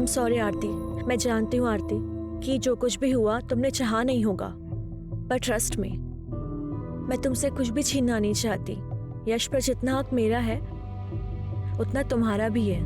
I'm sorry आरती। मैं जानती हूँ आरती कि जो कुछ भी हुआ तुमने चाहा नहीं होगा, पर ट्रस्ट मी, मैं तुमसे कुछ भी छीनना नहीं चाहती। यश पर जितना हक मेरा है उतना तुम्हारा भी है।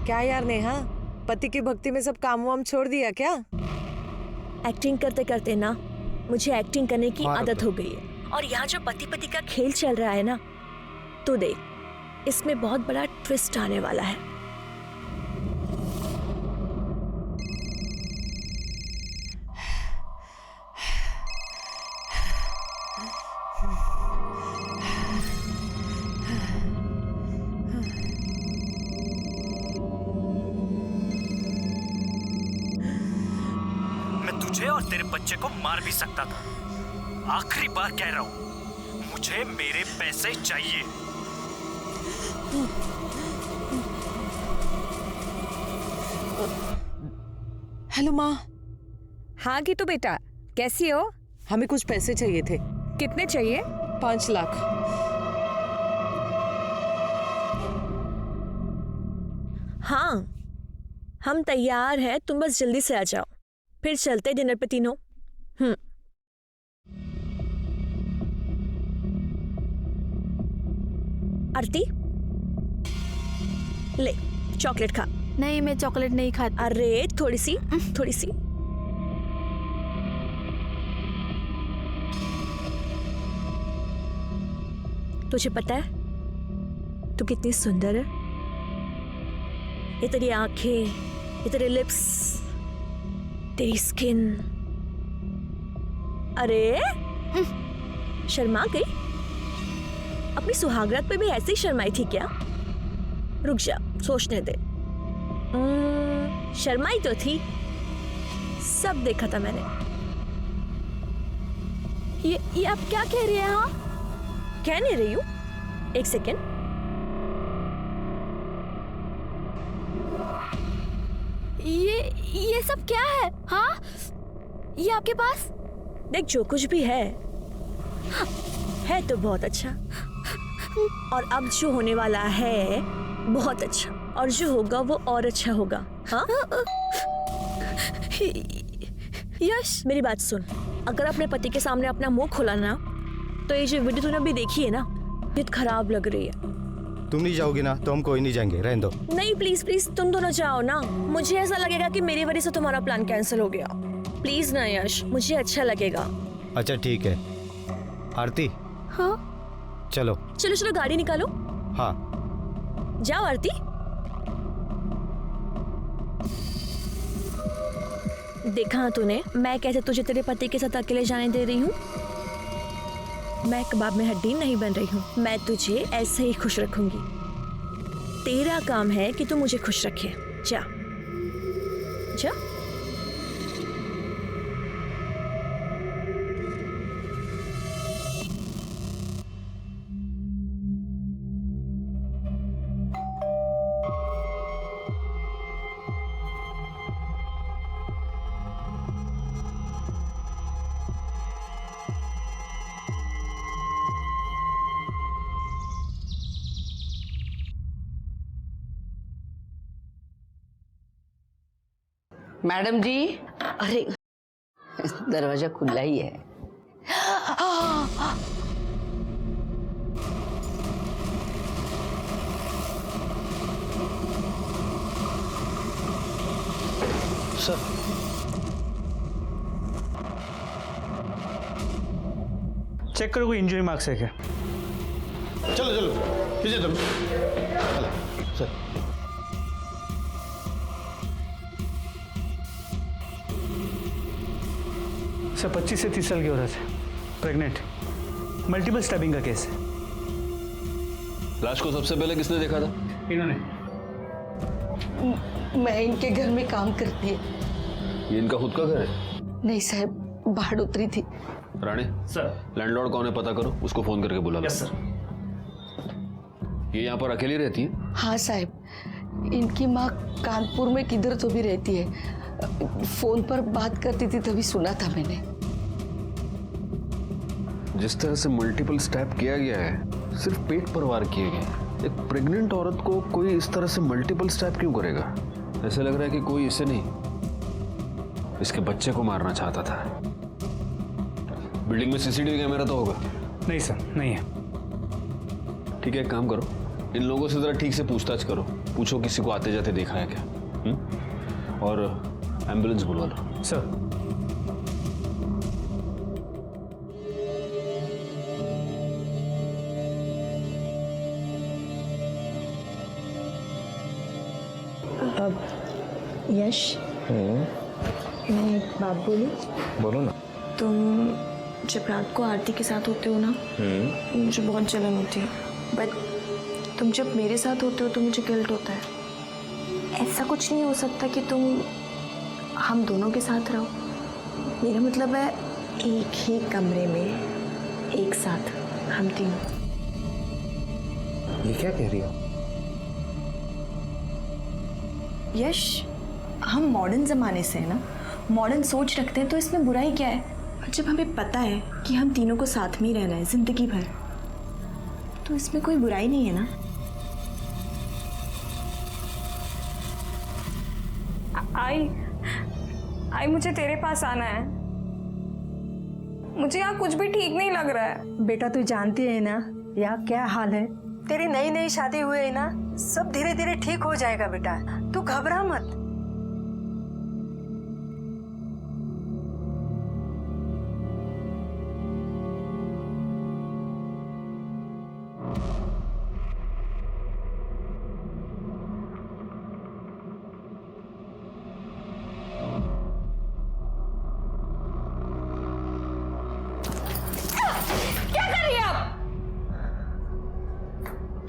क्या यार नेहा, पति की भक्ति में सब काम वाम छोड़ दिया क्या? एक्टिंग करते करते ना मुझे एक्टिंग करने की आदत हो गई है। और यहाँ जो पति पति का खेल चल रहा है ना, तो देख इसमें बहुत बड़ा ट्विस्ट आने वाला है। तुझे और तेरे बच्चे को मार भी सकता था। आखिरी बार कह रहा हूं, मुझे मेरे पैसे चाहिए। हेलो माँ। हाँ गीतू बेटा, कैसी हो? हमें कुछ पैसे चाहिए थे। कितने चाहिए? 5 लाख। हाँ, हम तैयार हैं, तुम बस जल्दी से आ जाओ, फिर चलते डिनर पे तीनों। आरती ले चॉकलेट खा। नहीं, मैं चॉकलेट नहीं खाती। अरे थोड़ी सी थोड़ी सी। तुझे पता है तू कितनी सुंदर है? ये तेरी आंखें, ये तेरे लिप्स, तेरी स्किन। अरे शर्मा गई? अपनी सुहागरात पे भी ऐसे ही शर्माई थी क्या? रुक जा, सोचने दे। शर्माई तो थी, सब देखा था मैंने। ये आप क्या कह रही हैं? हाँ, कह नहीं रही हूँ, एक सेकेंड। ये सब क्या है? हाँ, ये आपके पास? देख, जो कुछ भी है तो बहुत अच्छा, और अब जो होने वाला है बहुत अच्छा, और जो होगा वो और अच्छा होगा। हाँ? यश, मेरी बात सुन, अगर अपने पति के सामने अपना मुंह खोला ना, तो ये जो वीडियो तूने अभी देखी है ना, बहुत खराब लग रही है। तुम नहीं जाओगी ना तो हम कोई नहीं जाएंगे, रहने दो। नहीं प्लीज प्लीज, तुम दोनों जाओ ना, मुझे ऐसा लगेगा कि मेरी वजह से तुम्हारा प्लान कैंसिल हो गया। प्लीज ना यश, मुझे अच्छा लगेगा। अच्छा ठीक है। आरती, हाँ, चलो चलो चलो, गाड़ी निकालो। हाँ जाओ आरती। देखा तूने, मैं कैसे तुझे तेरे पति के साथ अकेले जाने दे रही हूँ? मैं कबाब में हड्डी नहीं बन रही हूँ, मैं तुझे ऐसे ही खुश रखूंगी। तेरा काम है कि तू मुझे खुश रखे। जा जा। मैडम जी, अरे दरवाजा खुला ही है। सर, चेक करो कोई इंजरी मार्क्स है क्या? चलो चलो पीछे तुम। सर सर 25 से 30 साल की औरत है। प्रेग्नेंट, मल्टीपल स्टैबिंग का केस है। लाश को सबसे पहले किसने देखा था? इन्होंने। मैं इनके घर में काम करती है। ये इनका खुद का घर है? नहीं साहब, बाहर उतरी थी। राणे सर। लैंडलॉर्ड कौन है पता करो, उसको फोन करके बुला लो। Yes sir. ये यहाँ पर अकेली रहती है? हाँ साहब, इनकी माँ कानपुर में किधर तो भी रहती है। फोन पर बात करती थी तभी सुना था मैंने। जिस तरह से मल्टीपल स्टैब किया गया है, सिर्फ पेट पर वार किए गए। एक प्रेग्नेंट औरत को कोई इस तरह से मल्टीपल स्टैब क्यों करेगा? ऐसे लग रहा है कि कोई इसे नहीं, इसके बच्चे को मारना चाहता था। बिल्डिंग में सीसीटीवी कैमरा तो होगा? नहीं सर, नहीं है। ठीक है, एक काम करो, इन लोगों से जरा ठीक से पूछताछ करो, पूछो किसी को आते जाते देखा है क्या। और एम्बुलेंस बुलवा लो। सर। यश, मैं एक बात बोलूं? बोलो ना। तुम जब रात को आरती के साथ होते हो ना, मुझे बहुत जलन होती है, बट तुम जब मेरे साथ होते हो तो मुझे गिल्ट होता है। ऐसा कुछ नहीं हो सकता कि तुम हम दोनों के साथ रहो। मेरा मतलब है एक ही कमरे में एक साथ हम तीनों। ये क्या कह रही हो? यश, हम मॉडर्न ज़माने से है ना, मॉडर्न सोच रखते हैं, तो इसमें बुराई क्या है? जब हमें पता है कि हम तीनों को साथ में ही रहना है ज़िंदगी भर, तो इसमें कोई बुराई नहीं है ना। आई मुझे तेरे पास आना है। मुझे यहाँ कुछ भी ठीक नहीं लग रहा है। बेटा तू जानती है ना यहाँ क्या हाल है। तेरी नई नई शादी हुई है ना, सब धीरे धीरे ठीक हो जाएगा बेटा, तू घबरा मत।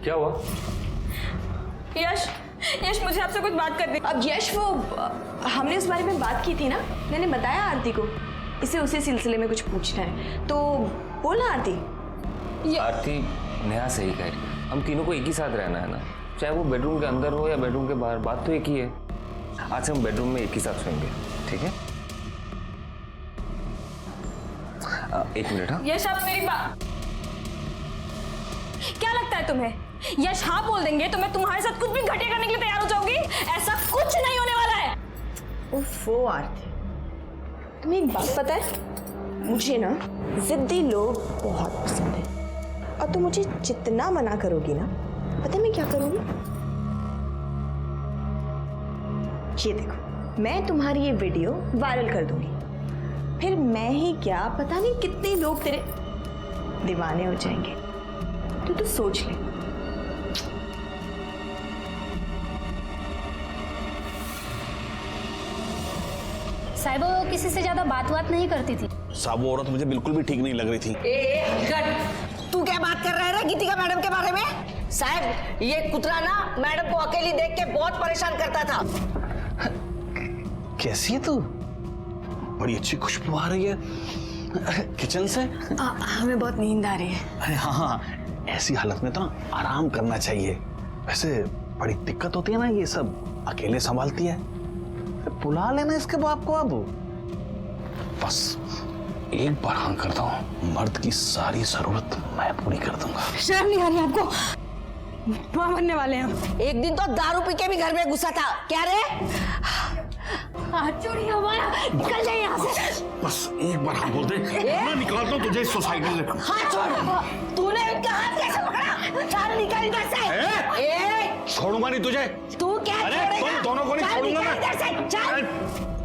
क्या हुआ? यश, मुझे आपसे कुछ बात करनी। अब यश, वो हमने उस बारे में बात की थी ना, मैंने बताया आरती को, इसे उसी सिलसिले में कुछ पूछना है, तो बोला आरती। आरती नेहा सही कह रही है, हम तीनों को एक ही साथ रहना है ना, चाहे वो बेडरूम के अंदर हो या बेडरूम के बाहर, बात तो एक ही है। आज हम बेडरूम में एक ही साथ सोएंगे, ठीक है? एक मिनट। हाँ यश, आप मेरी बात, क्या लगता है तुम्हें यश हाँ बोल देंगे तो मैं तुम्हारे साथ कुछ भी घटिया करने के लिए तैयार हो जाऊंगी? ऐसा कुछ नहीं होने वाला है। ओफो आरती, तुम्हें एक बात पता है, मुझे ना जिद्दी लोग बहुत पसंद है, और तुम मुझे जितना मना करोगी ना, पता है मैं क्या करूंगी? ये देखो, मैं तुम्हारी ये वीडियो वायरल कर दूंगी, फिर मैं ही क्या पता नहीं कितने लोग तेरे दीवाने हो जाएंगे। तो सोच ले। साहिबा वो किसी से ज्यादा बात नहीं करती थी। साहब वो औरत मुझे बिल्कुल भी ठीक नहीं लग रही थी। तू क्या बात कर रहा है गीतिका मैडम के बारे में? साहब ये कुतरा ना मैडम को अकेली देख के बहुत परेशान करता था। कैसी है तू? बड़ी अच्छी खुशबू आ रही है किचन से। हमें बहुत नींद आ रही है। अरे हाँ, ऐसी हालत में तो ना आराम करना चाहिए। वैसे बड़ी दिक्कत होती है ना, ये सब अकेले संभालती है, बुला लेना इसके बाप को। अब बस एक बार हाँ करता हूँ, मर्द की सारी जरूरत मैं पूरी कर दूंगा। शर्म नहीं आ रही आपको? वहाँ मरने वाले हैं हम। एक दिन तो दारू पी के भी घर में घुसा था। क्या रे? चोरी हमारा, निकल जाए यहाँ से। बस एक बार हाँ बोल दे, मैं निकालता हूँ तुझे इस सोसाइटी से। हाथ छोड़। तूने इनका हाथ कैसे पकड़ा? चल निकल इधर से। छोड़ूंगा नहीं तुझे। तू क्या अरे तुम दोनों को नहीं छोड़ूंगा मैं। इधर से चल।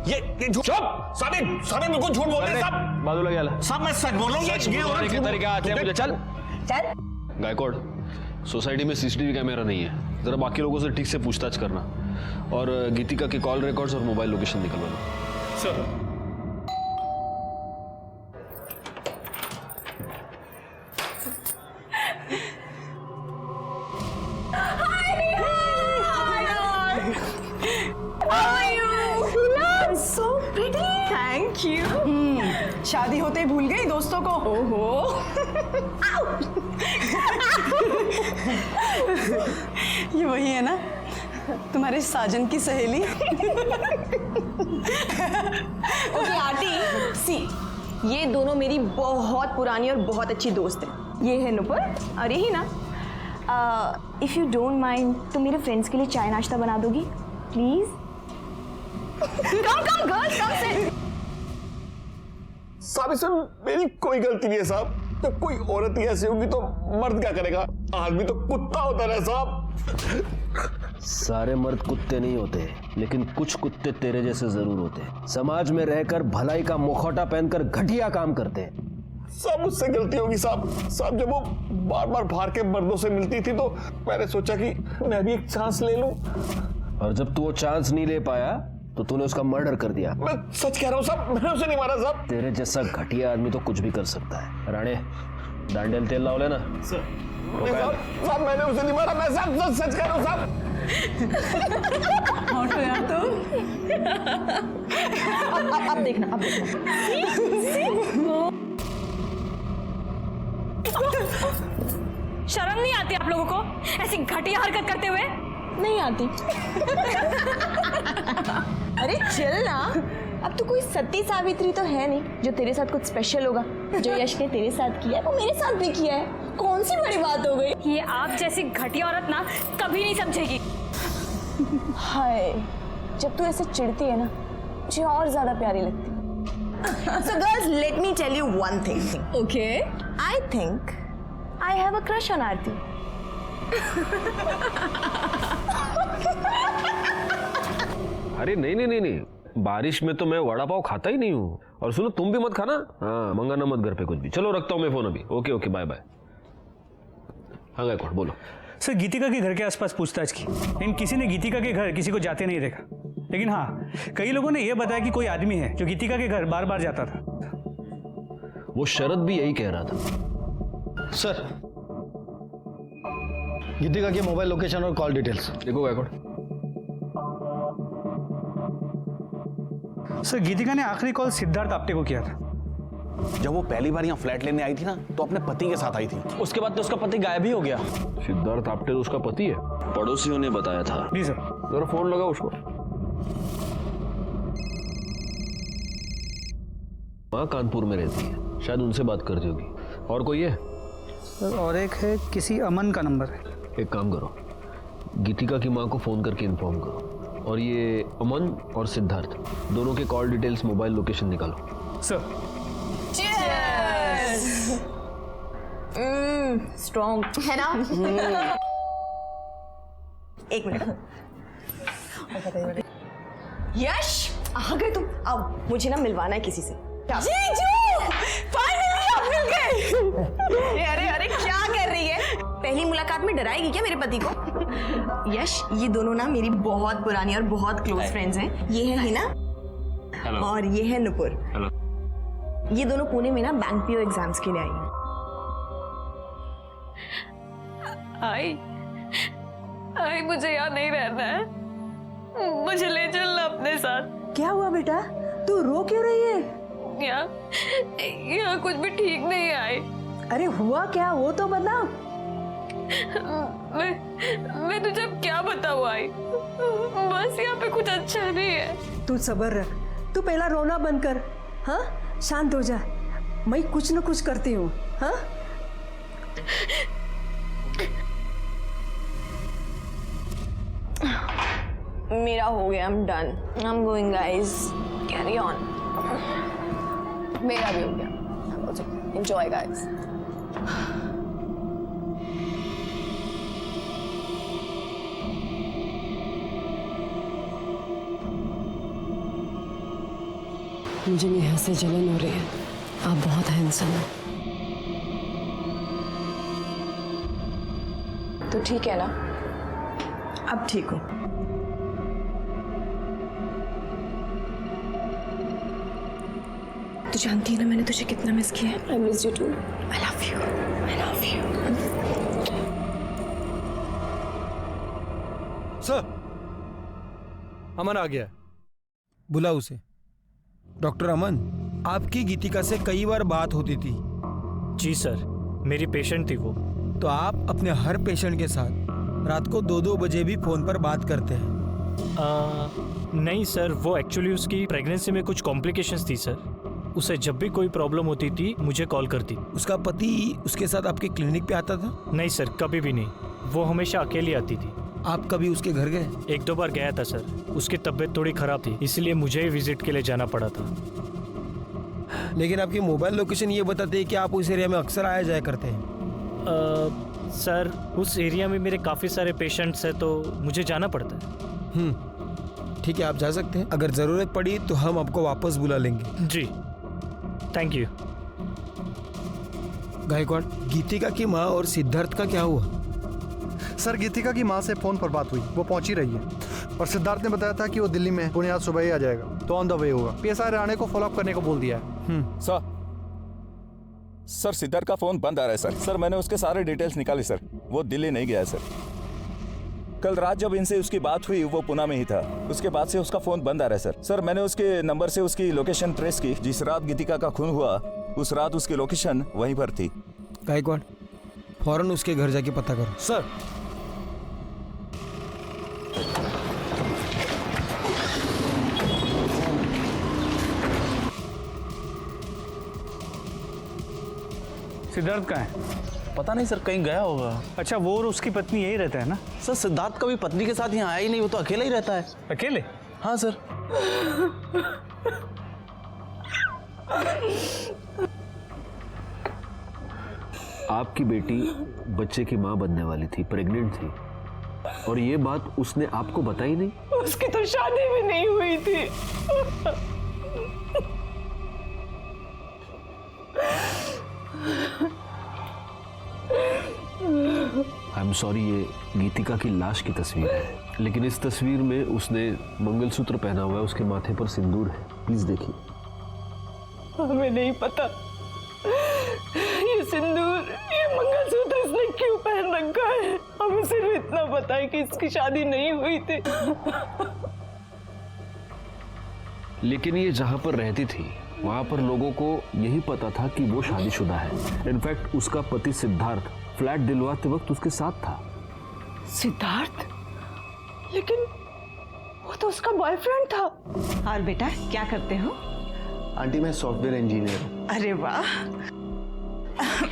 ये झूठ। साबित बिल्कुल झूठ बोल रहे हैं सब। बाजूला गेला। सब मैं सच बोल रहा हूँ। सच बोलने के तरीके आते हैं मुझे। चल चल। गायकवाड़, सोसाइटी में सीसीटीवी कैमरा नहीं है, जरा बाकी लोगों से ठीक से पूछताछ करना, और गीतिका की कॉल रिकॉर्ड्स और मोबाइल लोकेशन निकलवा लो। सर। क्यूट। शादी होते ही भूल गई दोस्तों को। ओहो। ये वही है ना तुम्हारे साजन की सहेली। ओके आंटी, सी ये दोनों मेरी बहुत पुरानी और बहुत अच्छी दोस्त हैं। ये है नुपुर और यही ना। इफ यू डोंट माइंड तो मेरे फ्रेंड्स के लिए चाय नाश्ता बना दोगी प्लीज? कम कम गर्ल्स कम से। साहब इसमें मेरी कोई गलती नहीं है साहब। जब कोई औरत ही ऐसी होगी तो मर्द क्या करेगा? आदमी तो कुत्ता होता है साहब। सारे मर्द कुत्ते नहीं होते, लेकिन कुछ कुत्ते तेरे जैसे जरूर होते हैं। समाज में रहकर भलाई का मुखौटा पहनकर घटिया काम करते हैं। सब मुझसे गलती होगी साहब। साहब जब वो बार बार बाहर के मर्दों से मिलती थी तो मैंने सोचा कि मैं भी एक चांस ले लूं। और जब तू वो चांस नहीं ले पाया तो तूने उसका मर्डर कर दिया। मैं सच कह रहा हूँ साहब, मैंने उसे नहीं मारा साहब। तेरे जैसा घटिया आदमी तो कुछ भी कर सकता है। राणे डांडेल तेल लाओ लेना। साहब मैंने उसे नहीं मारा, मैं साहब सच कह रहा हूँ साहब। हॉट हो यार तुम। अब देखना अब देखना। शर्म नहीं आती आप लोगों को ऐसी घटिया हरकत करते हुए? नहीं आती। अरे चल ना, अब तो कोई सती सावित्री तो है नहीं जो तेरे साथ कुछ स्पेशल होगा। जो यश ने तेरे साथ किया है वो मेरे साथ भी किया है। कौन सी बड़ी बात हो गई? ये आप जैसी घटिया औरत ना कभी नहीं समझेगी। हाय, जब तू ऐसे चिढ़ती है ना मुझे और ज्यादा प्यारी लगती है। So girls, let me tell you one thing. Okay. I think I have a crush on Aarti. अरे नहीं नहीं नहीं नहीं, बारिश में तो मैं वड़ा पाव खाता ही नहीं हूँ। और सुनो तुम भी मत खाना। हाँ मंगाना मत घर पे कुछ भी। चलो रखता हूँ मैं फोन अभी। Okay okay bye bye. हाँ गायकवाड़ बोलो। सर गीतिका के घर के आसपास पूछताछ की, लेकिन किसी ने गीतिका के घर किसी को जाते नहीं देखा। लेकिन हाँ, कई लोगों ने यह बताया कि कोई आदमी है जो गीतिका के घर बार बार जाता था। वो शरद भी यही कह रहा था। सर गीतिका की मोबाइल लोकेशन और कॉल डिटेल्स देखो गायकवाड़। सर गीतिका ने आखिरी कॉल सिद्धार्थ आप्टे को किया था। जब वो पहली बार यहाँ फ्लैट लेने आई थी ना तो अपने पति के साथ आई थी। उसके बाद तो उसका पति गायब ही हो गया। सिद्धार्थ आप्टे तो उसका पति है, पड़ोसियों ने बताया था। जी सर। जरा फोन लगा उसको। माँ कानपुर में रहती है, शायद उनसे बात करती होगी। और कोई है? सर और एक है, किसी अमन का नंबर है। एक काम करो, गीतिका की माँ को फोन करके इन्फॉर्म करो। और ये अमन और सिद्धार्थ दोनों के कॉल डिटेल्स, मोबाइल लोकेशन निकालो। सर स्ट्रॉन्ग है ना? एक मिनट। यश आ गए तुम? अब मुझे ना मिलवाना है किसी से। जीजू फाइनली आप मिल गए। अरे अरे क्या कर रही है? पहली मुलाकात में डराएगी क्या मेरे पति को? यश ये दोनों ना मेरी बहुत पुरानी और बहुत क्लोज फ्रेंड्स हैं। ये है हिना और ये है नुपुर। ये दोनों पुणे में ना बैंक पीओ एग्जाम्स के लिए आई हैं। आई मुझे यहाँ नहीं रहना है, मुझे ले चलना अपने साथ। क्या हुआ बेटा, तू रो क्यों रही है? यहाँ कुछ भी ठीक नहीं आई। अरे हुआ क्या वो तो बता। मैं तुझे अब क्या बताऊँ आई, बस यहाँ पे कुछ अच्छा नहीं है। तू सब्र रख, तू पहला रोना बंद कर। हाँ शांत हो जा, मैं कुछ न कुछ करती हूँ। हाँ मेरा हो गया, I'm done. I'm going guys. Carry on. मेरा भी हो गया। Enjoy guys. मुझे नेहा से जलन हो रही है। आप बहुत हैंडसम हो। तो ठीक है ना? अब ठीक हो? तू जानती है ना मैंने तुझे कितना मिस किया है। I miss you too. I love you. I love you. Sir Aman आ गया, बुला उसे। डॉक्टर अमन, आपकी गीतिका से कई बार बात होती थी। जी सर, मेरी पेशेंट थी वो। तो आप अपने हर पेशेंट के साथ रात को 2-2 बजे भी फोन पर बात करते हैं? नहीं सर, वो एक्चुअली उसकी प्रेगनेंसी में कुछ कॉम्प्लिकेशंस थी सर। उसे जब भी कोई प्रॉब्लम होती थी मुझे कॉल करती। उसका पति उसके साथ आपके क्लिनिक पे आता था? नहीं सर, कभी भी नहीं। वो हमेशा अकेली आती थी। आप कभी उसके घर गए? 1-2 बार गया था सर। उसकी तबीयत थोड़ी खराब थी, इसलिए मुझे ही विजिट के लिए जाना पड़ा था। लेकिन आपकी मोबाइल लोकेशन ये बताती है कि आप उस एरिया में अक्सर आया जाया करते हैं। सर, उस एरिया में मेरे काफ़ी सारे पेशेंट्स हैं तो मुझे जाना पड़ता है। ठीक है, आप जा सकते हैं। अगर ज़रूरत पड़ी तो हम आपको वापस बुला लेंगे। जी, थैंक यू। गायकवाड़, गीतिका की माँ और सिद्धार्थ का क्या हुआ? सर, गीतिका की माँ से फोन पर बात हुई, वो पहुंची रही है और सिद्धार्थ ने बताया था कि वो दिल्ली में पुणे आज सुबह ही आ जाएगा, तो ऑन द वे होगा। पीएसआई राणे को फॉलोअप करने को बोल दिया है। सर सिद्धार्थ का फोन बंद आ रहा है सर। सर मैंने उसके सारे डिटेल्स निकाले सर, वो दिल्ली नहीं गया है सर। कल रात जब इनसे उसकी बात हुई वो पुणे में ही था, उसके बाद से उसका फोन बंद आ रहा है सर। सर मैंने उसके नंबर से उसकी लोकेशन ट्रेस की। जिस रात गीतिका का खून हुआ उस रात उसकी लोकेशन वहीं पर थी। गायकवाड़, फौरन उसके घर जाके पता करो। सर। सिद्धार्थ कहाँ है? पता नहीं सर, कहीं गया होगा। अच्छा, वो और उसकी पत्नी यही रहता है ना? सर सिद्धार्थ कभी पत्नी के साथ यहाँ आया ही नहीं, वो तो अकेला ही रहता है। अकेले? हाँ सर। आपकी बेटी बच्चे की माँ बनने वाली थी, प्रेग्नेंट थी, और ये बात उसने आपको बताई नहीं? उसकी तो शादी भी नहीं हुई थी। आई एम सॉरी, ये गीतिका की लाश की तस्वीर है, लेकिन इस तस्वीर में उसने मंगलसूत्र पहना हुआ है, उसके माथे पर सिंदूर है। प्लीज देखिए। हमें नहीं पता ये सिंदूर, ये मंगलसूत्र इसने क्यों पहन रखा है। हमें सिर्फ इतना पता है कि इसकी शादी नहीं हुई थी। लेकिन ये जहां पर रहती थी वहां पर लोगों को यही पता था कि वो शादीशुदा है। इनफैक्ट उसका पति सिद्धार्थ फ्लैट दिलवाते वक्त उसके साथ था। सिद्धार्थ? लेकिन वो तो उसका बॉयफ्रेंड था। और बेटा क्या करते हो? आंटी, मैं सॉफ्टवेयर इंजीनियर हूँ। अरे वाह,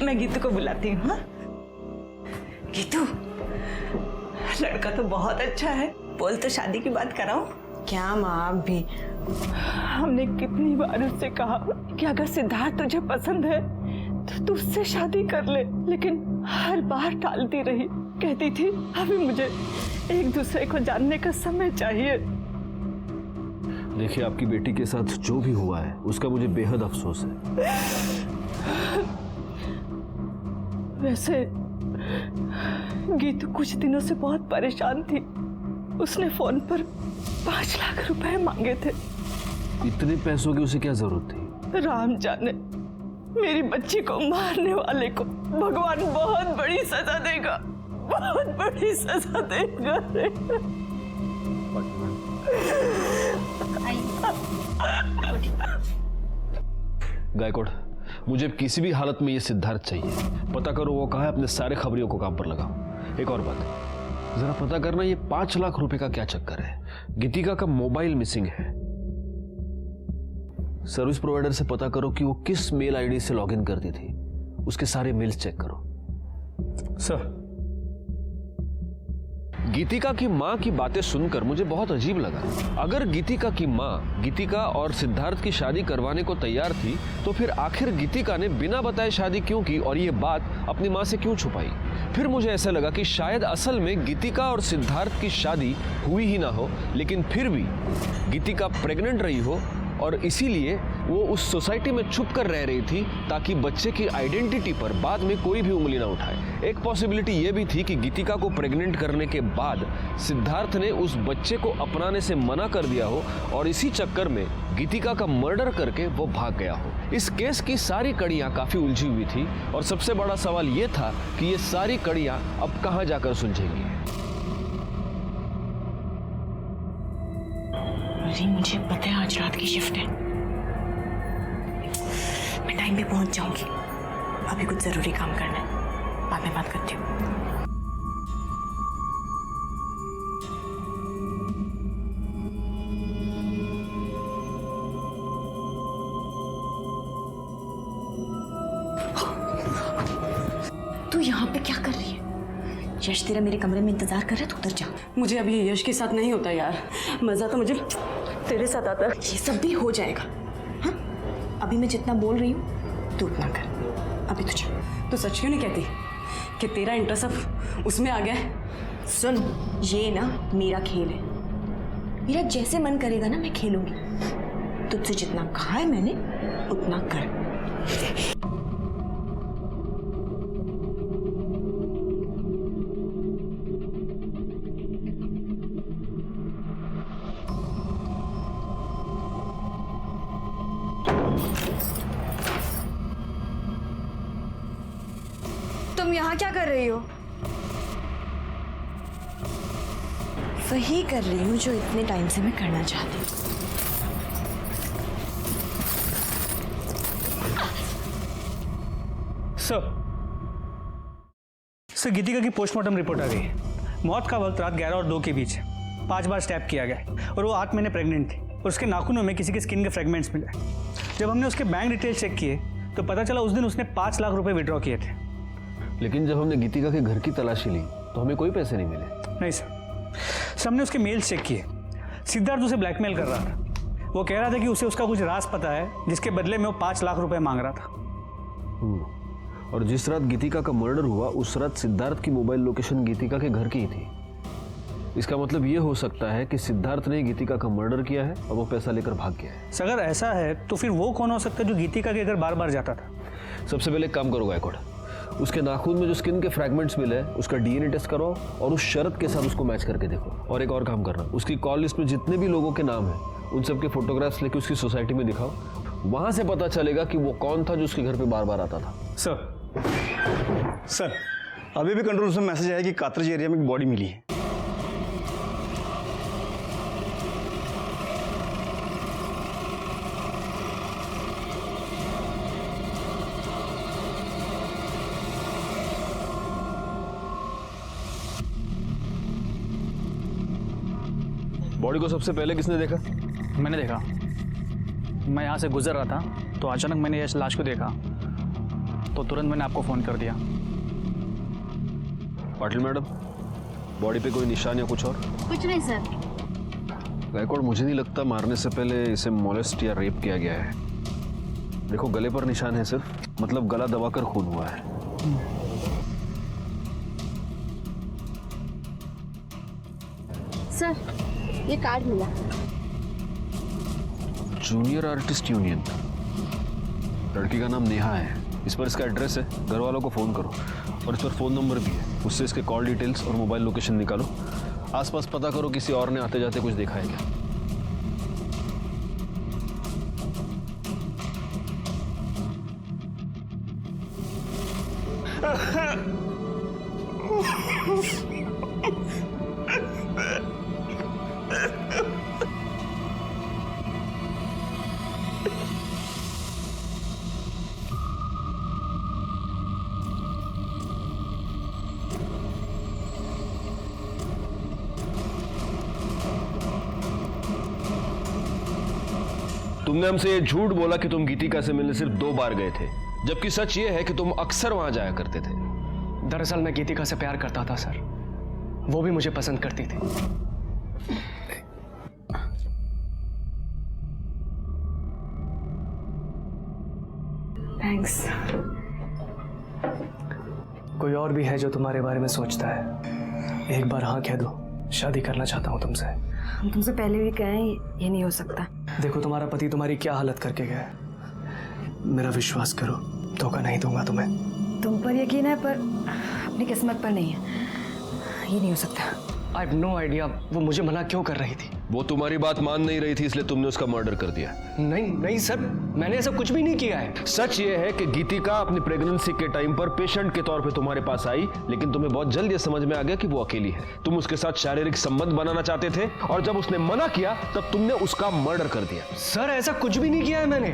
मैं गीतू को बुलाती हूँ। हाँ? गीतू, लड़का तो बहुत अच्छा है, बोल तो शादी की बात कराओ। क्या माँ, आप भी? हमने कितनी बार उससे कहा कि अगर सिद्धार्थ तुझे पसंद है तो तू उससे शादी कर ले, लेकिन हर बार टालती रही। कहती थी अभी मुझे एक दूसरे को जानने का समय चाहिए। देखिए, आपकी बेटी के साथ जो भी हुआ है उसका मुझे बेहद अफसोस है। वैसे गीतू कुछ दिनों से बहुत परेशान थी। उसने फोन पर 5 लाख रुपए मांगे थे। इतने पैसों की उसे क्या जरूरत थी? राम जाने, मेरी बच्ची को मारने वाले को भगवान बहुत बड़ी सजा देगा, बहुत बड़ी सजा देगा। गायकवाड़, मुझे किसी भी हालत में ये सिद्धार्थ चाहिए। पता करो वो कहाँ है, अपने सारे खबरियों को काम पर लगाओ। एक और बात, जरा पता करना ये 5 लाख रुपए का क्या चक्कर है। गीतिका का मोबाइल मिसिंग है। सर्विस प्रोवाइडर से पता करो कि वो किस मेल आईडी से लॉगिन करती थी। उसके सारे मेल्स चेक करो। सर। गीतिका की माँ की बातें सुनकर मुझे बहुत अजीब लगा। अगर गीतिका की माँ गीतिका और सिद्धार्थ की शादी करवाने को तैयार थी तो फिर आखिर गीतिका ने बिना बताए शादी क्यों की और ये बात अपनी माँ से क्यों छुपाई? फिर मुझे ऐसा लगा कि शायद असल में गीतिका और सिद्धार्थ की शादी हुई ही ना हो, लेकिन फिर भी गीतिका प्रेग्नेंट रही हो और इसीलिए वो उस सोसाइटी में छुप कर रह रही थी ताकि बच्चे की आइडेंटिटी पर बाद में कोई भी उंगली ना उठाए। एक पॉसिबिलिटी ये भी थी कि गीतिका को प्रेग्नेंट करने के बाद सिद्धार्थ ने उस बच्चे को अपनाने से मना कर दिया हो और इसी चक्कर में गीतिका का मर्डर करके वो भाग गया हो। इस केस की सारी कड़ियां काफी उलझी हुई थी और सबसे बड़ा सवाल ये था कि ये सारी कड़ियां अब कहां जाकर सुलझेंगी। मुझे पता है आज रात की शिफ्ट है। टाइम पे पहुंच जाऊंगी। अभी कुछ जरूरी काम करना है, बाद में बात करती हूँ। तू यहाँ पे क्या कर रही है? यश तेरा मेरे कमरे में इंतजार कर रहा है, तू उधर जा। मुझे अब ये यश के साथ नहीं होता यार, मजा तो मुझे तेरे साथ आता है। ये सब भी हो जाएगा। हाँ, अभी मैं जितना बोल रही हूँ तू उतना कर। अभी तुझे तो सच क्यों नहीं कहती कि तेरा इंटरेस्ट अब उसमें आ गया है? सुन, ये ना मेरा खेल है, मेरा जैसे मन करेगा ना मैं खेलूंगी। तुझसे जितना कहा है मैंने उतना कर। तुम यहाँ क्या कर रही हो? वही कर रही हूँ जो इतने टाइम से मैं करना चाहती हूँ। सर गीतिका की पोस्टमार्टम रिपोर्ट आ गई है। मौत का वक्त रात 11 और 2 के बीच है। 5 बार स्टैब किया गया और वो 8 महीने प्रेग्नेंट थी और उसके नाखूनों में किसी के स्किन के फ्रेगमेंट्स मिले। जब हमने उसके बैंक डिटेल चेक किए तो पता चला उस दिन उसने 5 लाख रुपए विड्रॉ किए थे। लेकिन जब हमने गीतिका के घर की तलाशी ली तो हमें कोई पैसे नहीं मिले। नहीं सर, हमने उसके मेल्स चेक किए। सिद्धार्थ उसे ब्लैकमेल कर रहा था। वो कह रहा था कि उसे उसका कुछ राज पता है जिसके बदले में वो 5 लाख रुपए मांग रहा था। और जिस रात गीतिका का मर्डर हुआ उस रात सिद्धार्थ की मोबाइल लोकेशन गीतिका के घर की ही थी। इसका मतलब ये हो सकता है कि सिद्धार्थ ने गीतिका का मर्डर किया है और वो पैसा लेकर भाग गया है। अगर ऐसा है तो फिर वो कौन हो सकता है जो गीतिका के घर बार बार जाता था? सबसे पहले एक काम करो गायकवाड़, उसके नाखून में जो स्किन के फ्रैगमेंट्स मिले उसका डीएनए टेस्ट कराओ और उस शरत के साथ उसको मैच करके देखो। और एक और काम करना, उसकी कॉल लिस्ट में जितने भी लोगों के नाम हैं उन सबके फोटोग्राफ्स लेके उसकी सोसाइटी में दिखाओ। वहां से पता चलेगा कि वो कौन था जो उसके घर पे बार बार आता था। सर अभी भी कंट्रोल रूम में मैसेज आया कि कातरज एरिया में एक बॉडी मिली है। बॉडी को सबसे पहले किसने देखा? मैंने देखा। मैं यहाँ से गुजर रहा था तो अचानक मैंने यश लाश को देखा तो तुरंत मैंने आपको फ़ोन कर दिया। पाटिल मैडम, बॉडी पे कोई निशान या कुछ और? कुछ नहीं सर। गायकवाड़, मुझे नहीं लगता मारने से पहले इसे मोलेस्ट या रेप किया गया है। देखो गले पर निशान है सिर्फ, मतलब गला दबाकर खून हुआ है। सर ये कार्ड मिला। Junior artist union. लड़की का नाम नेहा है। इस पर इसका एड्रेस है, घर वालों को फ़ोन करो और इस पर फ़ोन नंबर भी है। उससे इसके कॉल डिटेल्स और मोबाइल लोकेशन निकालो। आसपास पता करो किसी और ने आते जाते कुछ देखा है क्या। तुमने हमसे ये झूठ बोला कि तुम गीतिका से मिलने सिर्फ 2 बार गए थे, जबकि सच ये है कि तुम अक्सर वहां जाया करते थे। दरअसल मैं गीतिका से प्यार करता था सर, वो भी मुझे पसंद करती थी। थैंक्स। कोई और भी है जो तुम्हारे बारे में सोचता है? एक बार हाँ कह दो, शादी करना चाहता हूँ तुमसे। हम तुमसे पहले भी कहे ये नहीं हो सकता। देखो तुम्हारा पति तुम्हारी क्या हालत करके गया है, मेरा विश्वास करो, धोखा नहीं दूंगा तुम्हें। तुम पर यकीन है पर अपनी किस्मत पर नहीं है। ये नहीं हो सकता। आई हैव नो आइडिया वो मुझे मना क्यों कर रही थी। वो तुम्हारी बात मान नहीं रही थी, इसलिए तुमने उसका मर्डर कर दिया। नहीं नहीं सर, मैंने ऐसा कुछ भी नहीं किया है। सच ये है कि गीतिका अपनी प्रेगनेंसी के टाइम पर पेशेंट के तौर पे तुम्हारे पास आई, लेकिन तुम्हें बहुत जल्द ये समझ में आ गया कि वो अकेली है। तुम उसके साथ शारीरिक संबंध बनाना चाहते थे और जब उसने मना किया तब तुमने उसका मर्डर कर दिया। सर ऐसा कुछ भी नहीं किया है मैंने।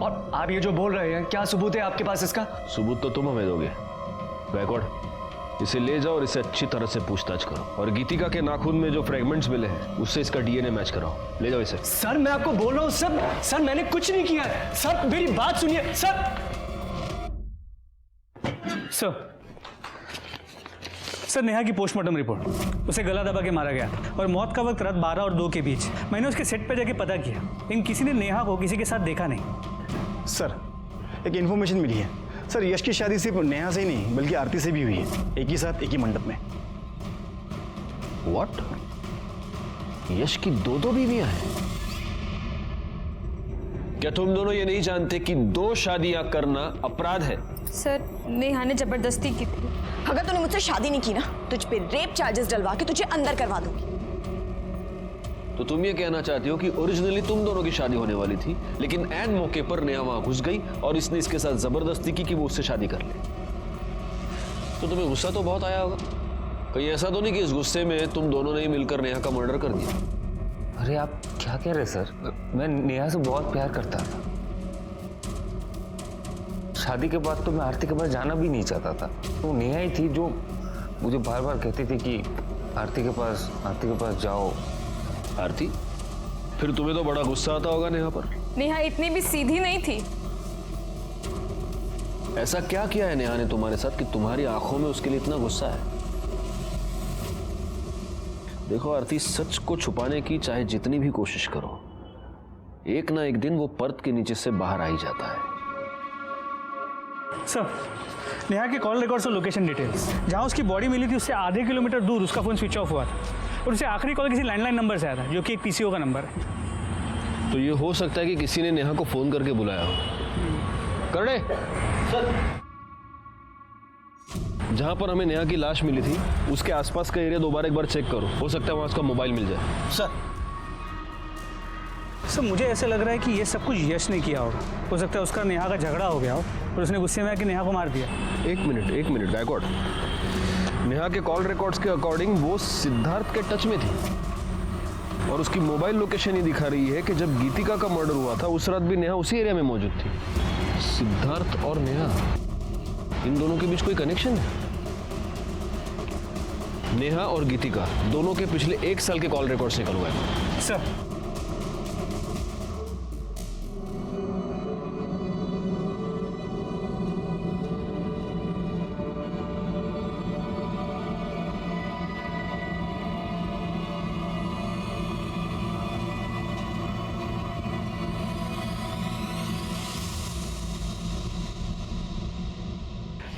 और आप ये जो बोल रहे हैं, क्या सबूत है आपके पास इसका? सबूत तो तुम हमें दोगे। गायकवाड़, इसे ले जाओ और इसे अच्छी तरह से पूछताछ करो, और गीतिका के नाखून में जो फ्रेगमेंट्स मिले हैं उससे इसका डीएनए मैच कराओ। ले जाओ इसे। सर मैं आपको बोल रहा हूँ सर मैंने कुछ नहीं किया है। सर मेरी बात सुनिए सर नेहा की पोस्टमार्टम रिपोर्ट, उसे गला दबा के मारा गया और मौत का वक्त रात 12 और 2 के बीच। मैंने उसके सेट पे जाके पता किया, लेकिन किसी ने नेहा को किसी के साथ देखा नहीं। सर एक इन्फॉर्मेशन मिली है सर, यश की शादी सिर्फ नेहा से ही नहीं बल्कि आरती से भी हुई है, एक ही साथ एक ही मंडप में। व्हाट? यश की 2 बीवियां हैं? क्या तुम दोनों ये नहीं जानते कि 2 शादियां करना अपराध है? सर नेहा ने जबरदस्ती की थी। अगर तूने मुझसे शादी नहीं की ना, तुझ पे रेप चार्जेस डलवा के तुझे अंदर करवा दूंगी। तो तुम ये कहना चाहती हो कि ओरिजिनली तुम दोनों की शादी होने वाली थी, लेकिन एन मौके पर नेहा वहां घुस गई और इसने इसके साथ जबरदस्ती की कि वो उससे शादी कर ले। तो तुम्हें गुस्सा तो बहुत आया होगा। कहीं ऐसा तो नहीं कि इस गुस्से में तुम दोनों ने ही मिलकर नेहा का मर्डर कर दिया? अरे आप क्या कह रहे सर? मैं नेहा से बहुत प्यार करता था। शादी के बाद तो मैं आरती के पास जाना भी नहीं चाहता था। तो नेहा ही थी जो मुझे बार बार कहती थी कि आरती के पास जाओ। आरती? फिर तुम्हें तो बड़ा गुस्सा आता होगा नेहा पर। नेहा इतनी भी सीधी नहीं थी। ऐसा क्या किया है नेहा ने तुम्हारे साथ कि तुम्हारी आंखों में उसके लिए इतना गुस्सा है? देखो आरती, सच को छुपाने की चाहे जितनी भी कोशिश करो, एक ना एक दिन वो पर्दे के नीचे से बाहर आ ही जाता है। सर नेहा के कॉल रिकॉर्ड्स और लोकेशन डिटेल्स, जहां उसकी बॉडी मिली थी उससे आधे किलोमीटर दूर उसका फोन स्विच ऑफ हुआ था और उसे आखिरी कॉल किसी लैंडलाइन नंबर से आया था, जो कि एक पीसीओ का नंबर है। तो ये हो सकता है कि किसी ने नेहा को फोन करके बुलाया हो। करड़े सर, जहां पर हमें नेहा की लाश मिली थी उसके आसपास का एरिया दोबारा एक बार चेक करो, हो सकता है वहां उसका मोबाइल मिल जाए। सर मुझे ऐसा लग रहा है कि ये सब कुछ यश ने किया होगा। हो सकता है उसका नेहा का झगड़ा हो गया हो और उसने गुस्से में आके नेहा को मार दिया। एक मिनट गायकवाड़, नेहा के कॉल रिकॉर्ड्स के अकॉर्डिंग वो सिद्धार्थ के टच में थी और उसकी मोबाइल लोकेशन ही दिखा रही है कि जब गीतिका का मर्डर हुआ था उस रात भी नेहा उसी एरिया में मौजूद थी। सिद्धार्थ और नेहा, इन दोनों के बीच कोई कनेक्शन है? नेहा और गीतिका दोनों के पिछले 1 साल के कॉल रिकॉर्ड्स निकलवाए। सर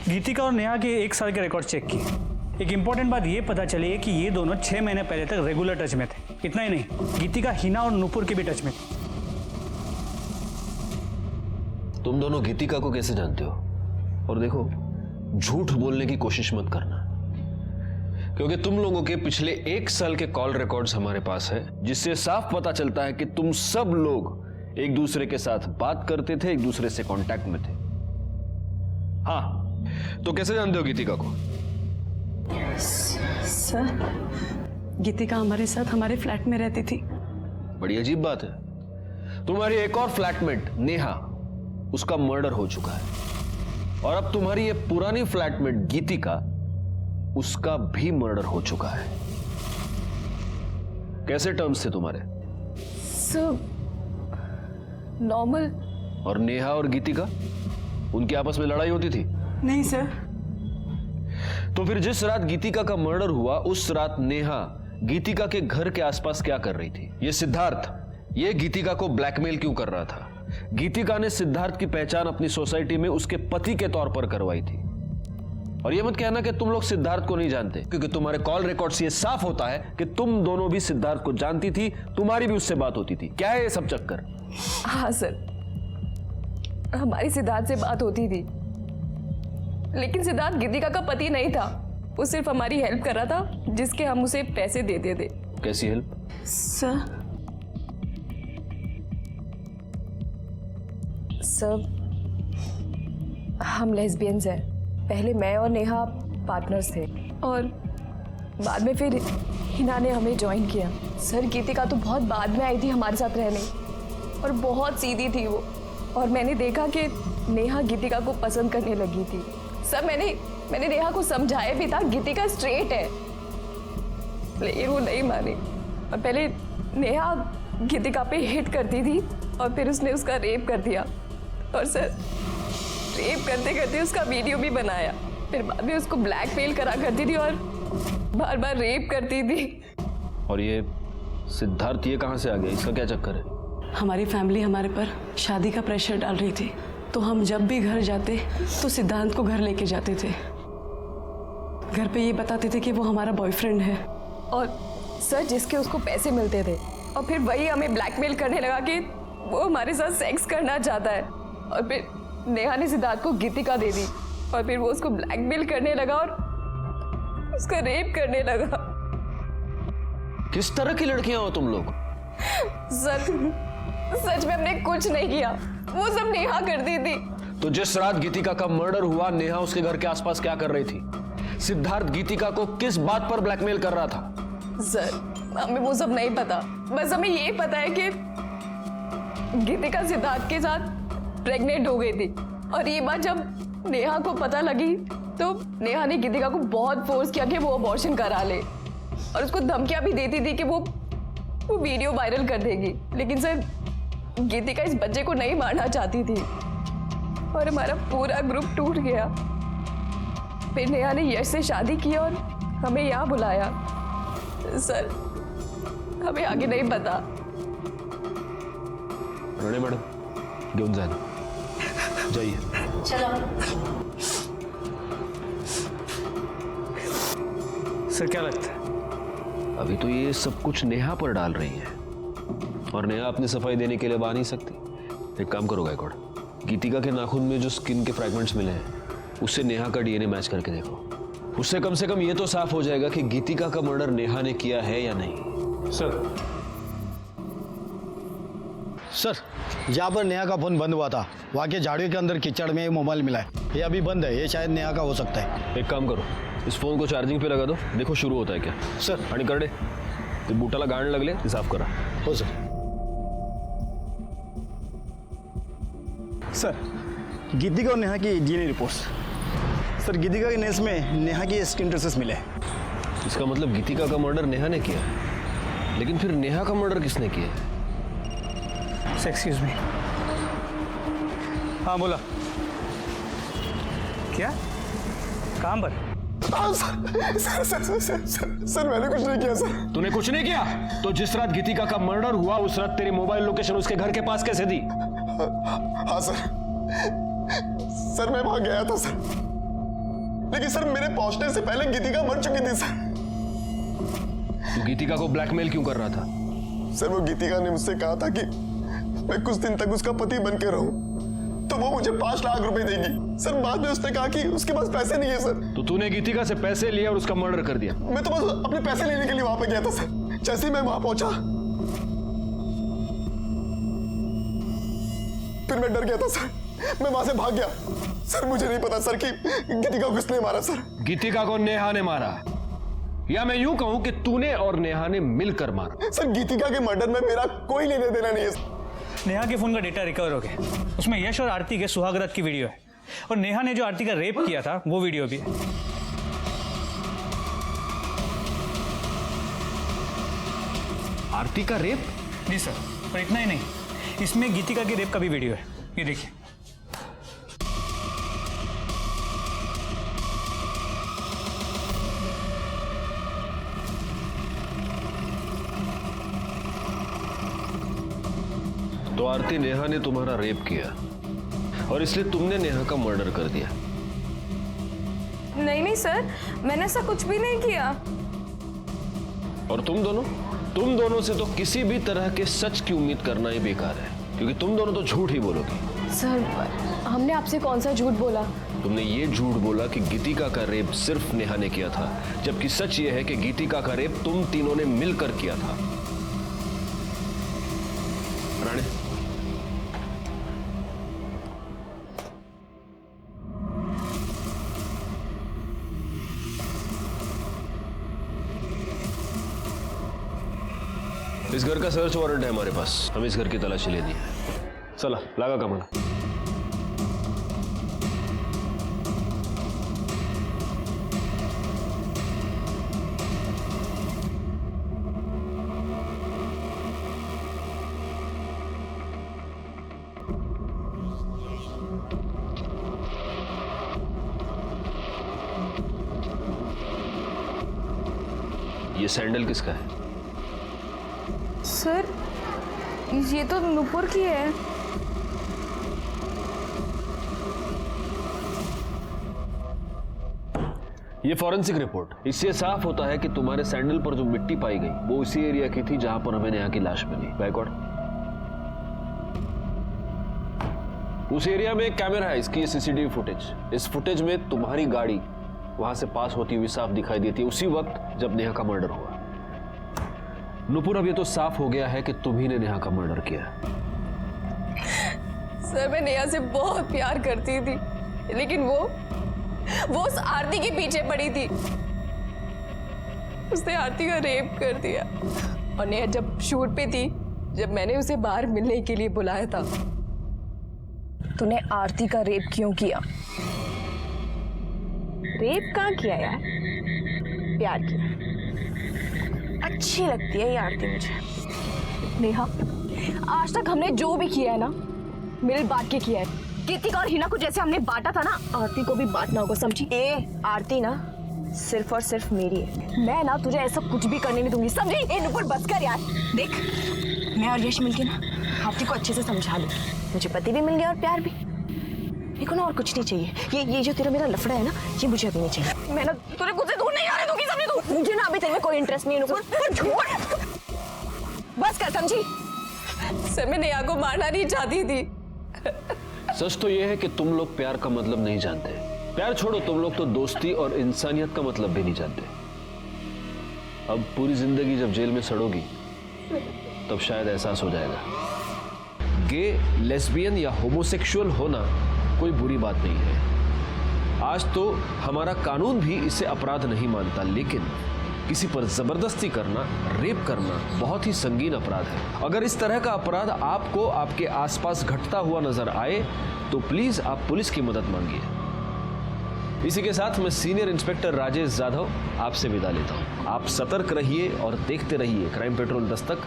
गीतिका और नेहा के 1 साल के रिकॉर्ड चेक किए। एक इंपॉर्टेंट बात ये पता चली है कि ये दोनों 6 महीने पहले तक रेगुलर टच में थे। इतना ही नहीं, गीतिका हिना और नूपुर के भी टच में थी। तुम दोनों गीतिका को कैसे जानते हो? और देखो, झूठ बोलने की कोशिश मत करना, क्योंकि तुम लोगों के पिछले 1 साल के कॉल रिकॉर्ड्स हमारे पास है, जिससे साफ पता चलता है कि तुम सब लोग एक दूसरे के साथ बात करते थे, एक दूसरे से कांटेक्ट में थे। हाँ, तो कैसे जानते हो गीतिका को? सर गीतिका हमारे साथ हमारे फ्लैट में रहती थी। बड़ी अजीब बात है। तुम्हारी एक और फ्लैटमेट नेहा, उसका मर्डर हो चुका है और अब तुम्हारी ये पुरानी फ्लैटमेट गीतिका, उसका भी मर्डर हो चुका है। कैसे टर्म्स थे तुम्हारे? Sir normal. और नेहा और गीतिका, उनकी आपस में लड़ाई होती थी? नहीं सर। तो फिर जिस रात गीतिका का मर्डर हुआ उस रात नेहा गीतिका के घर के आसपास क्या कर रही थी? ये सिद्धार्थ, ये गीतिका को ब्लैकमेल क्यों कर रहा था? गीतिका ने सिद्धार्थ की पहचान अपनी सोसाइटी में उसके पति के तौर पर करवाई थी। और ये मत कहना कि तुम लोग सिद्धार्थ को नहीं जानते, क्योंकि तुम्हारे कॉल रिकॉर्ड से ये साफ होता है कि तुम दोनों भी सिद्धार्थ को जानती थी, तुम्हारी भी उससे बात होती थी। क्या है ये सब चक्कर? हाँ सर, हमारी सिद्धार्थ से बात होती थी, लेकिन सिद्धार्थ गीतिका का पति नहीं था। वो सिर्फ हमारी हेल्प कर रहा था, जिसके हम उसे पैसे देते थे। कैसी हेल्प? सर हम लेस्बियंस हैं। पहले मैं और नेहा पार्टनर्स थे और बाद में फिर हिना ने हमें ज्वाइन किया। सर गीतिका तो बहुत बाद में आई थी हमारे साथ रहने और बहुत सीधी थी वो। और मैंने देखा कि नेहा गीतिका को पसंद करने लगी थी। सर मैंने नेहा को समझाया भी था गीतिका स्ट्रेट है, लेकिन वो नहीं मानी। और पहले नेहा गीतिका पे हिट करती थी और फिर उसने उसका रेप कर दिया। और सर रेप करते करते उसका वीडियो भी बनाया। फिर बाद में उसको ब्लैकमेल करा करती थी और बार बार रेप करती थी। और ये सिद्धार्थ ये कहाँ से आ गया? इसका क्या चक्कर है? हमारी फैमिली हमारे पर शादी का प्रेशर डाल रही थी, तो हम जब भी घर जाते तो सिद्धांत को घर लेके जाते थे। घर पे ये बताते थे कि वो हमारा बॉयफ्रेंड है। और सर जिसके उसको पैसे मिलते थे, और फिर वही हमें ब्लैकमेल करने लगा कि वो हमारे साथ सेक्स करना चाहता है। और फिर नेहा ने सिद्धार्थ को गीतिका दे दी और फिर वो उसको ब्लैकमेल करने लगा और उसका रेप करने लगा। किस तरह की लड़कियां हो तुम लोग? सर सच में हमने कुछ नहीं किया, वो सब नेहा करती थी। तो जिस रात गीतिका का मर्डर हुआ, नेहा उसके घर के आसपास क्या कर रही थी? सिद्धार्थ गीतिका को किस बात पर ब्लैकमेल कर रहा था? सर हमें वो सब नहीं पता, बस हमें ये पता है कि गीतिका सिद्धार्थ के साथ प्रेग्नेंट हो गई थी। और ये बात जब नेहा को पता लगी तो नेहा ने गीतिका को बहुत फोर्स किया कि वो अबॉर्शन करा ले, और उसको धमकियां भी देती थी कि वो वीडियो वायरल कर देगी। लेकिन सर गीतिका इस बच्चे को नहीं मारना चाहती थी और हमारा पूरा ग्रुप टूट गया। फिर नेहा ने यश से शादी की और हमें यहाँ बुलाया। सर हमें आगे नहीं पता। राणे मैडम घेऊन जाना, जाइए। चलो सर क्या लगता है? अभी तो ये सब कुछ नेहा पर डाल रही है और नेहा अपनी सफाई देने के लिए आ नहीं सकती। एक काम करो गायकवाड़, गीतिका के नाखून में जो स्किन के फ्रैगमेंट्स मिले हैं उससे नेहा का डीएनए मैच करके देखो। उससे कम से कम ये तो साफ हो जाएगा कि गीतिका का मर्डर नेहा ने किया है या नहीं। सर जहाँ पर नेहा का फोन बंद हुआ था वहाँ के झाड़ियों के अंदर कीचड़ में मोबाइल मिला है। ये अभी बंद है, ये शायद नेहा का हो सकता है। एक काम करो, इस फोन को चार्जिंग पे लगा दो, देखो शुरू होता है क्या। सर आणि करडे ते बूटाला गाण लागले ते साफ करा। हो सर। सर गीतिका और नेहा की डीएनए रिपोर्ट्स। सर गीतिका के नेस में नेहा की स्किन ट्रेसेस मिले। इसका मतलब गीतिका का मर्डर नेहा ने किया, लेकिन फिर नेहा का मर्डर किसने किया? Excuse me. हाँ बोला। क्या काम पर? सर मैंने कुछ नहीं किया सर। तूने कुछ नहीं किया? तो जिस रात गीतिका का मर्डर हुआ उस रात तेरी मोबाइल लोकेशन उसके घर के पास कैसे दी? हाँ सर मैं वहां गया था सर, लेकिन सर मेरे पहुंचने से पहले गीतिका मर चुकी थी सर। तू गीतिका को ब्लैकमेल क्यों कर रहा था? सर वो गीतिका ने मुझसे कहा था कि मैं कुछ दिन तक उसका पति बन के रहूं तो वो मुझे 5 लाख रुपए देगी। सर बाद में उसने कहा कि उसके पास पैसे नहीं है सर। तो तूने गीतिका से पैसे लिए और उसका मर्डर कर दिया? मैं तो बस अपने पैसे लेने के लिए वहां पे गया था सर। जैसे ही मैं वहां पहुंचा फिर मैं डर गया था सर, मैं वहां से भाग गया। सर मुझे नहीं पता सर कि गीतिका को किसने मारा सर। गीतिका को नेहा ने मारा, या मैं यूं कहूं कि तूने और नेहा ने मिलकर मारा। सर गीतिका के मर्डर में मेरा कोई लेना देना नहीं है। नेहा के फोन का डेटा रिकवर हो गया, उसमें यश और आरती के सुहागरात की वीडियो है और नेहा ने जो आरती का रेप किया था वो वीडियो भी है। आरती का रेप? जी सर, और इतना ही नहीं, इसमें गीतिका के रेप का भी वीडियो है, ये देखिए। तो आरती नेहा ने तुम्हारा रेप किया और इसलिए तुमने नेहा का मर्डर कर दिया? नहीं सर, मैंने ऐसा कुछ भी नहीं किया। और तुम दोनों से तो किसी भी तरह के सच की उम्मीद करना ही बेकार है, क्योंकि तुम दोनों तो झूठ ही बोलोगी। सर हमने आपसे कौन सा झूठ बोला? तुमने ये झूठ बोला कि गीतिका का रेप सिर्फ नेहा ने किया था, जबकि सच ये है कि गीतिका का रेप तुम तीनों ने मिलकर किया था। राणे, इस घर का सर्च वारंट है हमारे पास, हम इस घर की तलाशी लेनी है। चला लागा कामाला. ये सैंडल किसका है? सर ये तो नुपुर की है. ये फॉरेंसिक रिपोर्ट. इससे साफ होता है कि तुम्हारे सैंडल पर जो मिट्टी पाई गई वो उसी एरिया की थी जहां पर हमें नेहा की लाश मिली. बैकवर्ड. उस एरिया में एक कैमरा है, इसकी सीसीटीवी फुटेज. इस फुटेज में तुम्हारी गाड़ी वहां से पास होती हुई साफ दिखाई देती है उसी वक्त जब नेहा का मर्डर हुआ. नुपुर, अब ये तो साफ हो गया है कि तुम ही ने नेहा का मर्डर किया. सर मैं नेहा से बहुत प्यार करती थी, लेकिन वो उस आरती के पीछे पड़ी थी. उसने आरती का रेप कर दिया. और नेहा जब शूट पे थी, जब मैंने उसे बाहर मिलने के लिए बुलाया था, तूने आरती का रेप क्यों किया? रेप कहाँ किया यार, प्यार किया. अच्छी लगती है ये आरती मुझे. नेहा, आज तक हमने जो भी किया है ना, मिल बांट के किया है. कृतिका और हिना को जैसे हमने बांटा था ना, आरती को भी बांटना होगा, समझी? आरती ना सिर्फ और सिर्फ मेरी है. मैं ना तुझे ऐसा कुछ भी करने नहीं दूंगी, समझी? नुपुर बस कर यार. देख, मैं और यश मिलके ना आरती को अच्छे से समझा लूं. मुझे पति भी मिल गया और प्यार भी. देखो ना, और कुछ नहीं चाहिए. ये जो तेरा मेरा लफड़ा है ना, ये मुझे अभी नहीं चाहिए. मैं ना तुझे खुद से दूर नहीं आने दूंगी, समझी तू? मुझे ना अभी तेरे में कोई इंटरेस्ट नहीं है नुपुर. छोड़, बस कर, समझी? सर मैं नेहा को मारना नहीं चाहती थी. सच तो यह है कि तुम लोग प्यार का मतलब नहीं जानते. प्यार छोड़ो, तुम लोग तो दोस्ती और इंसानियत का मतलब भी नहीं जानते. अब पूरी जिंदगी जब जेल में सड़ोगी तब शायद एहसास हो जाएगा. गे, लेस्बियन या होमोसेक्सुअल होना कोई बुरी बात नहीं है. आज तो हमारा कानून भी इसे अपराध नहीं मानता, लेकिन किसी पर जबरदस्ती करना, रेप करना बहुत ही संगीन अपराध है. अगर इस तरह का अपराध आपको आपके आसपास घटता हुआ नजर आए तो प्लीज आप पुलिस की मदद मांगिए. इसी के साथ मैं सीनियर इंस्पेक्टर राजेश जाधव आपसे विदा लेता हूं. आप सतर्क रहिए और देखते रहिए क्राइम पेट्रोल दस्तक.